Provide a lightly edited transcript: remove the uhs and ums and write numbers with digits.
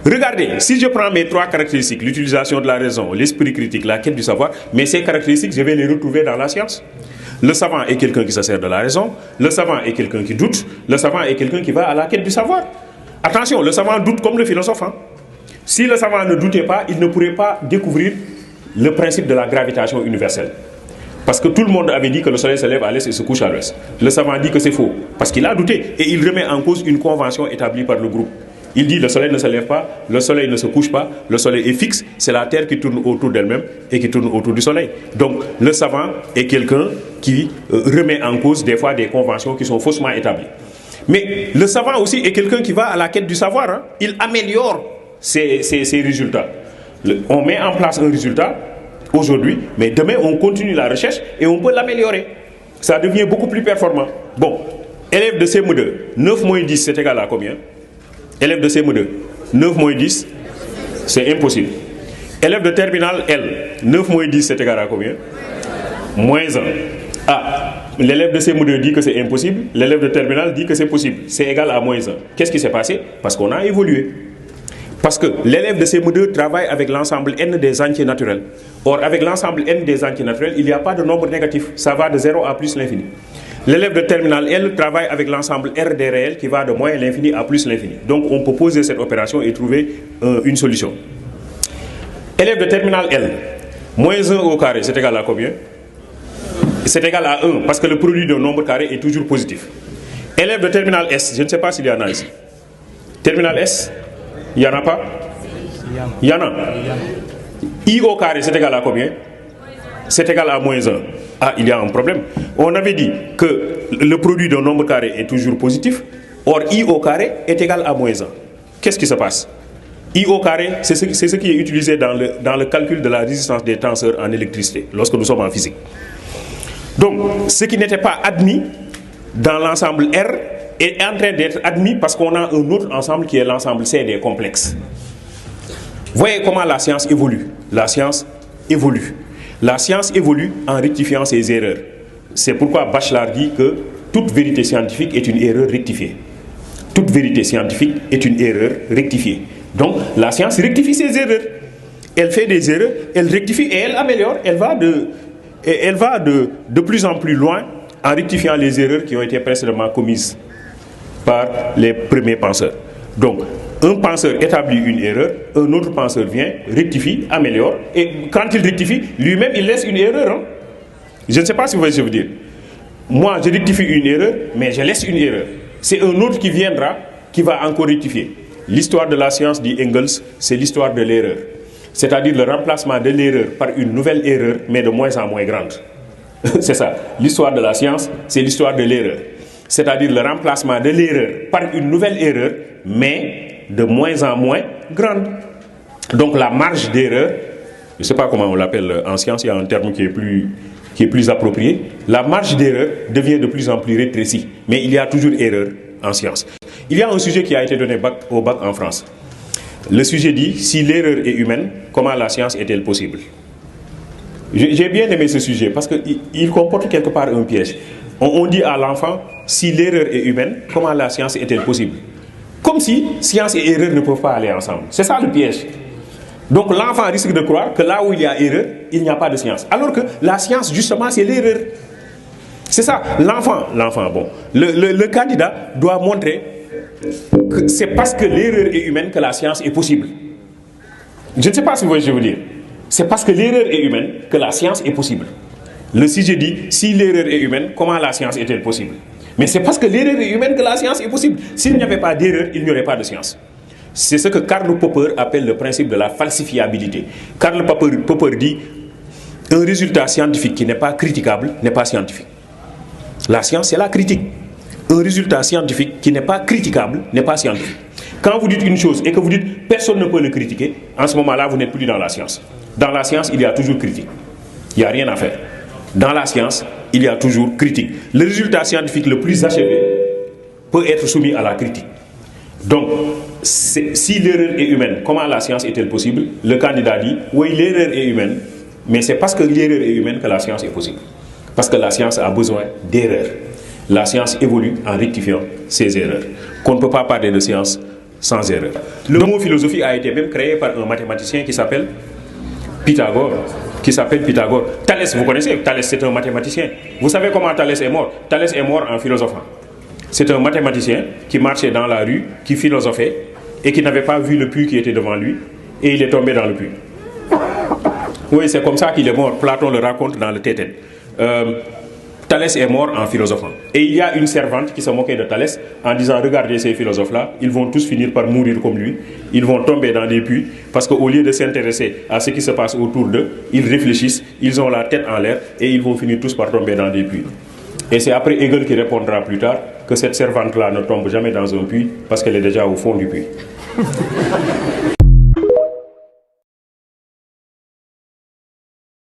Regardez, si je prends mes 3 caractéristiques, l'utilisation de la raison, l'esprit critique, la quête du savoir, mais ces caractéristiques, je vais les retrouver dans la science. Le savant est quelqu'un qui se sert de la raison, le savant est quelqu'un qui doute, le savant est quelqu'un qui va à la quête du savoir. Attention, le savant doute comme le philosophe. Si le savant ne doutait pas, il ne pourrait pas découvrir le principe de la gravitation universelle. Parce que tout le monde avait dit que le soleil se lève à l'est et se couche à l'ouest. Le savant dit que c'est faux, parce qu'il a douté. Et il remet en cause une convention établie par le groupe. Il dit le soleil ne se lève pas, le soleil ne se couche pas, le soleil est fixe, c'est la Terre qui tourne autour d'elle-même et qui tourne autour du soleil. Donc le savant est quelqu'un qui remet en cause des fois des conventions qui sont faussement établies. Mais le savant aussi est quelqu'un qui va à la quête du savoir. Il améliore ses résultats. On met en place un résultat aujourd'hui, mais demain on continue la recherche et on peut l'améliorer. Ça devient beaucoup plus performant. Bon, élève de CM2, 9 moins 10 c'est égal à combien? Élève de CM2, 9 moins 10, c'est impossible. Élève de terminale L, 9 moins 10 c'est égal à combien? Moins 1. Ah, l'élève de CM2 dit que c'est impossible, l'élève de terminale dit que c'est possible. C'est égal à moins 1. Qu'est-ce qui s'est passé? Parce qu'on a évolué. Parce que l'élève de CM2 travaille avec l'ensemble n des entiers naturels. Or, avec l'ensemble n des entiers naturels, il n'y a pas de nombre négatif. Ça va de 0 à plus l'infini. L'élève de terminale L travaille avec l'ensemble R des réels qui va de moins l'infini à plus l'infini. Donc, on peut poser cette opération et trouver une solution. Élève de terminale L, moins 1 au carré, c'est égal à combien? C'est égal à 1, parce que le produit d'un nombre carré est toujours positif. Élève de terminale S, je ne sais pas s'il y en a ici. Terminale S, il n'y en a pas? Il y en a. I au carré, c'est égal à combien? C'est égal à moins 1. Ah, il y a un problème. On avait dit que le produit d'un nombre carré est toujours positif. Or, I au carré est égal à moins 1. Qu'est-ce qui se passe? I au carré, c'est ce qui est utilisé dans le calcul de la résistance des tenseurs en électricité, lorsque nous sommes en physique. Donc, ce qui n'était pas admis dans l'ensemble R est en train d'être admis parce qu'on a un autre ensemble qui est l'ensemble C des complexes. Voyez comment la science évolue. La science évolue. La science évolue en rectifiant ses erreurs. C'est pourquoi Bachelard dit que toute vérité scientifique est une erreur rectifiée. Toute vérité scientifique est une erreur rectifiée. Donc, la science rectifie ses erreurs. Elle fait des erreurs, elle rectifie et elle améliore. Elle va de plus en plus loin en rectifiant les erreurs qui ont été précédemment commises par les premiers penseurs. Donc, un penseur établit une erreur, un autre penseur vient, rectifie, améliore, et quand il rectifie, lui-même, il laisse une erreur. Je ne sais pas si vous voyez ce que je veux dire. Moi, je rectifie une erreur, mais je laisse une erreur. C'est un autre qui viendra, qui va encore rectifier. L'histoire de la science, dit Engels, c'est l'histoire de l'erreur. C'est-à-dire le remplacement de l'erreur par une nouvelle erreur, mais de moins en moins grande. C'est ça. L'histoire de la science, c'est l'histoire de l'erreur. C'est-à-dire le remplacement de l'erreur par une nouvelle erreur, mais de moins en moins grande. Donc la marge d'erreur, je ne sais pas comment on l'appelle en science, il y a un terme qui est plus approprié. La marge d'erreur devient de plus en plus rétrécie, mais il y a toujours erreur en science. Il y a un sujet qui a été donné au bac en France. Le sujet dit, si l'erreur est humaine, comment la science est-elle possible? J'ai bien aimé ce sujet parce qu'il comporte quelque part un piège. On dit à l'enfant, si l'erreur est humaine, comment la science est-elle possible? Comme si science et erreur ne peuvent pas aller ensemble. C'est ça le piège. Donc l'enfant risque de croire que là où il y a erreur, il n'y a pas de science. Alors que la science, justement, c'est l'erreur. C'est ça. L'enfant, bon. Le candidat doit montrer que c'est parce que l'erreur est humaine que la science est possible. Je ne sais pas si vous voyez ce que je veux dire. C'est parce que l'erreur est humaine que la science est possible. Le sujet dit, si l'erreur est humaine, comment la science est-elle possible? Mais c'est parce que l'erreur est humaine que la science est possible. S'il n'y avait pas d'erreur, il n'y aurait pas de science. C'est ce que Karl Popper appelle le principe de la falsifiabilité. Karl Popper dit, un résultat scientifique qui n'est pas critiquable n'est pas scientifique. La science, c'est la critique. Un résultat scientifique qui n'est pas critiquable n'est pas scientifique. Quand vous dites une chose et que vous dites personne ne peut le critiquer, en ce moment-là, vous n'êtes plus dans la science. Dans la science, il y a toujours critique. Il n'y a rien à faire. Dans la science, il y a toujours critique. Le résultat scientifique le plus achevé peut être soumis à la critique. Donc, si l'erreur est humaine, comment la science est-elle possible? Le candidat dit, oui, l'erreur est humaine, mais c'est parce que l'erreur est humaine que la science est possible. Parce que la science a besoin d'erreurs. La science évolue en rectifiant ses erreurs. Qu'on ne peut pas parler de science sans erreur. Le mot philosophie a été même créé par un mathématicien qui s'appelle Pythagore. Thalès, vous connaissez, Thalès c'est un mathématicien. Vous savez comment Thalès est mort? Thalès est mort en philosophant. C'est un mathématicien qui marchait dans la rue, qui philosophait et qui n'avait pas vu le puits qui était devant lui et il est tombé dans le puits. Oui, c'est comme ça qu'il est mort. Platon le raconte dans le Thétène. Thalès est mort en philosophant. Et il y a une servante qui se moquait de Thalès en disant: regardez ces philosophes-là, ils vont tous finir par mourir comme lui. Ils vont tomber dans des puits parce qu'au lieu de s'intéresser à ce qui se passe autour d'eux, ils réfléchissent, ils ont la tête en l'air et ils vont finir tous par tomber dans des puits. Et c'est après Hegel qui répondra plus tard que cette servante-là ne tombe jamais dans un puits parce qu'elle est déjà au fond du puits.